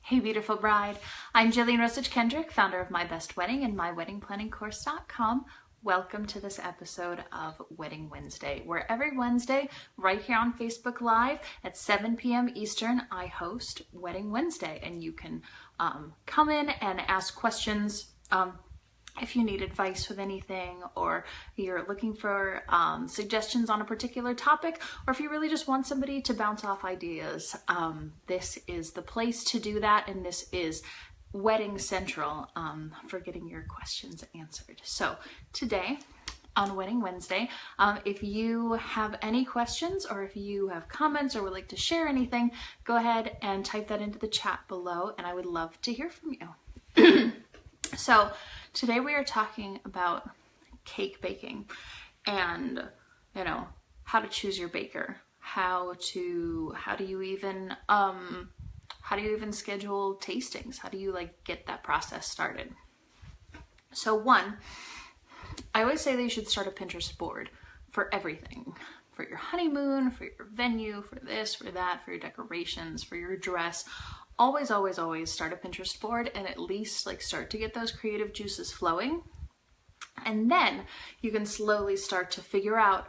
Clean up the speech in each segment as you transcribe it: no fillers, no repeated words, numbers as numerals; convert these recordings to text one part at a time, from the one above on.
Hey beautiful bride, I'm Jillian Rosich Kendrick, founder of My Best Wedding and MyWeddingPlanningCourse.com. Welcome to this episode of Wedding Wednesday, where every Wednesday, right here on Facebook Live at 7 p.m. Eastern, I host Wedding Wednesday, and you can come in and ask questions if you need advice with anything, or you're looking for suggestions on a particular topic, or if you really just want somebody to bounce off ideas. This is the place to do that, and this is Wedding Central for getting your questions answered. So today on Wedding Wednesday, if you have any questions or if you have comments or would like to share anything, go ahead and type that into the chat below, and I would love to hear from you. So today we are talking about cake baking and, how to choose your baker, how do you even schedule tastings? How do you get that process started? So one, I always say that you should start a Pinterest board for everything. For your honeymoon, for your venue, for this, for that, for your decorations, for your dress. Always, always, always start a Pinterest board and at least start to get those creative juices flowing. And then you can slowly start to figure out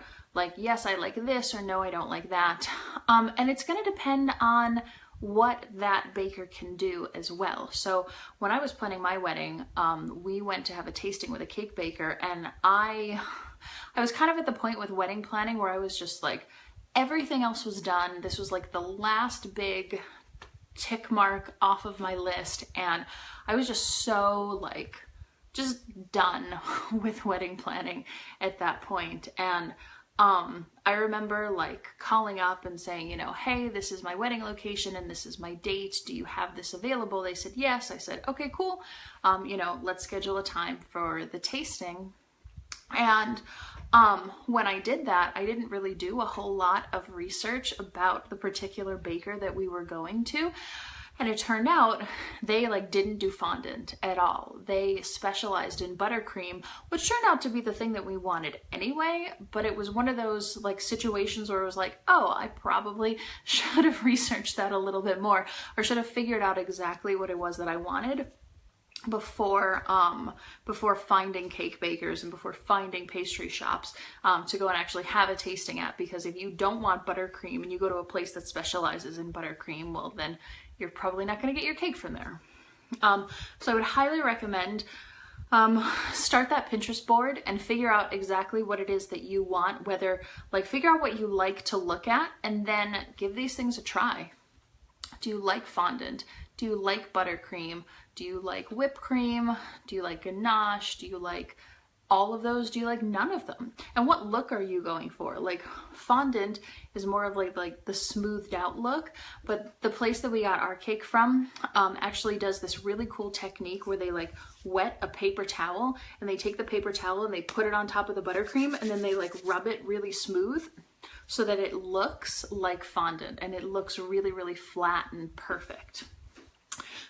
yes, I like this, or no, I don't like that. And it's going to depend on what that baker can do as well. So when I was planning my wedding, we went to have a tasting with a cake baker, and I was kind of at the point with wedding planning where I was just everything else was done. This was the last big tick mark off of my list, and I was just so just done with wedding planning at that point. And I remember calling up and saying, hey, this is my wedding location and this is my date. Do you have this available? They said yes. I said, okay, cool. Let's schedule a time for the tasting. And when I did that, I didn't really do a whole lot of research about the particular baker that we were going to. And it turned out they didn't do fondant at all. They specialized in buttercream, which turned out to be the thing that we wanted anyway. But it was one of those situations where it was oh, I probably should have researched that a little bit more, or should have figured out exactly what it was that I wanted before finding cake bakers and before finding pastry shops to go and actually have a tasting at. Because if you don't want buttercream and you go to a place that specializes in buttercream, well, then you're probably not going to get your cake from there. So I would highly recommend start that Pinterest board and figure out exactly what it is that you want, whether figure out what you like to look at, and then give these things a try. Do you like fondant? Do you like buttercream? Do you like whipped cream? Do you like ganache? Do you like all of those? Do you like none of them? And what look are you going for? Fondant is more of the smoothed out look, but the place that we got our cake from actually does this really cool technique where they wet a paper towel, and they take the paper towel and they put it on top of the buttercream, and then they rub it really smooth so that it looks like fondant, and it looks really, really flat and perfect.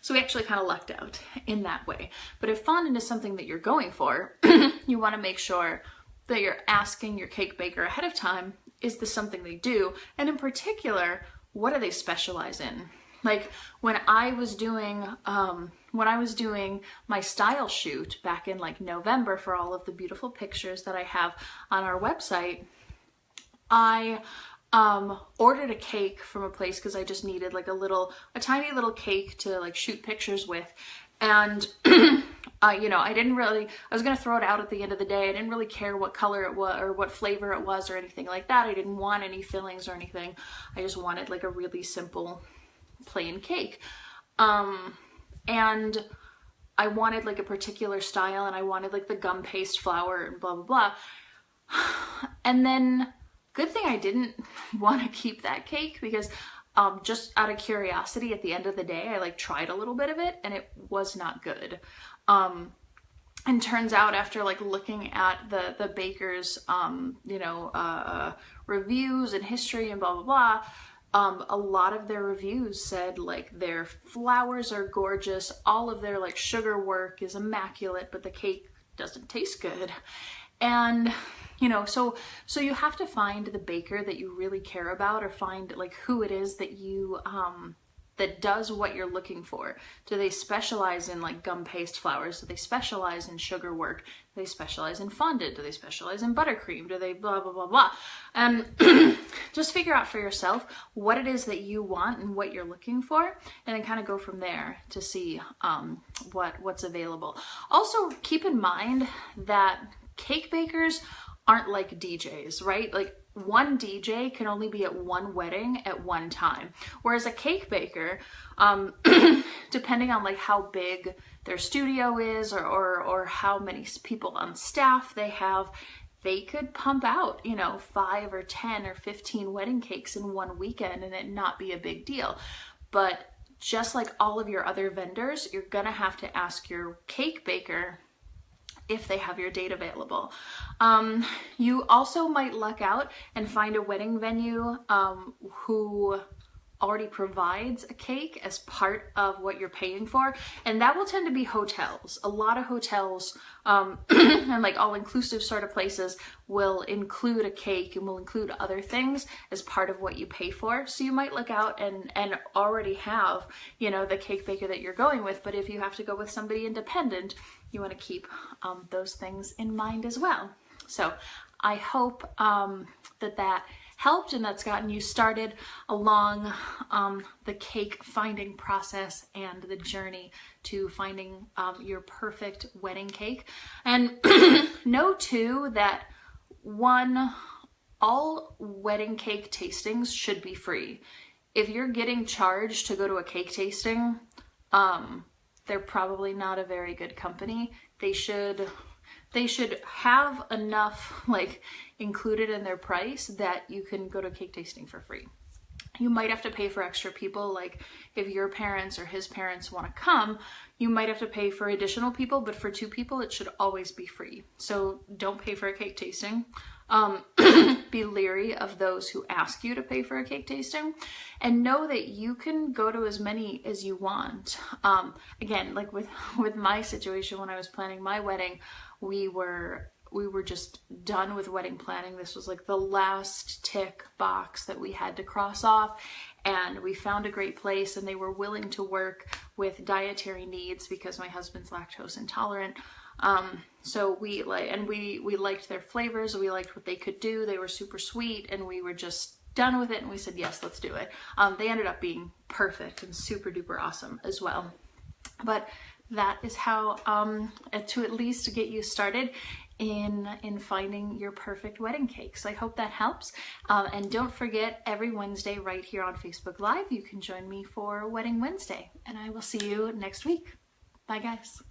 So we actually kind of lucked out in that way. But if fondant is something that you're going for, you want to make sure that you're asking your cake baker ahead of time, is this something they do? And in particular, what do they specialize in? When I was doing my style shoot back in November for all of the beautiful pictures that I have on our website, I ordered a cake from a place because I just needed a tiny little cake to shoot pictures with. And, I was going to throw it out at the end of the day. I didn't really care what color it was or what flavor it was or anything like that. I didn't want any fillings or anything. I just wanted a really simple plain cake. And I wanted a particular style, and I wanted the gum paste flour and blah, blah, blah. And then good thing I didn't want to keep that cake, because just out of curiosity, at the end of the day, I tried a little bit of it and it was not good. And turns out, after looking at the baker's reviews and history and blah, blah, blah, a lot of their reviews said their flowers are gorgeous, all of their sugar work is immaculate, but the cake doesn't taste good. And so you have to find the baker that you really care about, or find who it is that you that does what you're looking for. Do they specialize in like gum paste flowers? Do they specialize in sugar work? Do they specialize in fondant? Do they specialize in buttercream? Do they blah, blah, blah, blah? And just figure out for yourself what it is that you want and what you're looking for, and then kind of go from there to see what's available. Also, keep in mind that cake bakers aren't like DJs, right? Like one DJ can only be at one wedding at one time. Whereas a cake baker, depending on like how big their studio is or how many people on staff they have, they could pump out, you know, 5 or 10 or 15 wedding cakes in one weekend and it not be a big deal. But just like all of your other vendors, you're gonna have to ask your cake baker if they have your date available. You also might luck out and find a wedding venue who already provides a cake as part of what you're paying for, and that will tend to be hotels. A lot of hotels and like all-inclusive sort of places will include a cake and will include other things as part of what you pay for. So you might look out and already have, you know, the cake baker that you're going with, but if you have to go with somebody independent, you want to keep those things in mind as well. So I hope that helped and that's gotten you started along the cake finding process and the journey to finding your perfect wedding cake. And know too that all wedding cake tastings should be free. If you're getting charged to go to a cake tasting, they're probably not a very good company. They should have enough like included in their price that you can go to cake tasting for free. You might have to pay for extra people, like if your parents or his parents want to come, you might have to pay for additional people, but for 2 people, it should always be free. So don't pay for a cake tasting. Be leery of those who ask you to pay for a cake tasting, and know that you can go to as many as you want. Again, like with my situation when I was planning my wedding, we were just done with wedding planning. This was like the last tick box that we had to cross off, and we found a great place and they were willing to work with dietary needs because my husband's lactose intolerant. So we liked their flavors, we liked what they could do, they were super sweet, and we were just done with it and we said, yes, let's do it. They ended up being perfect and super duper awesome as well. But that is how to at least get you started in finding your perfect wedding cake. So I hope that helps. And don't forget, every Wednesday right here on Facebook Live, you can join me for Wedding Wednesday, and I will see you next week. Bye guys.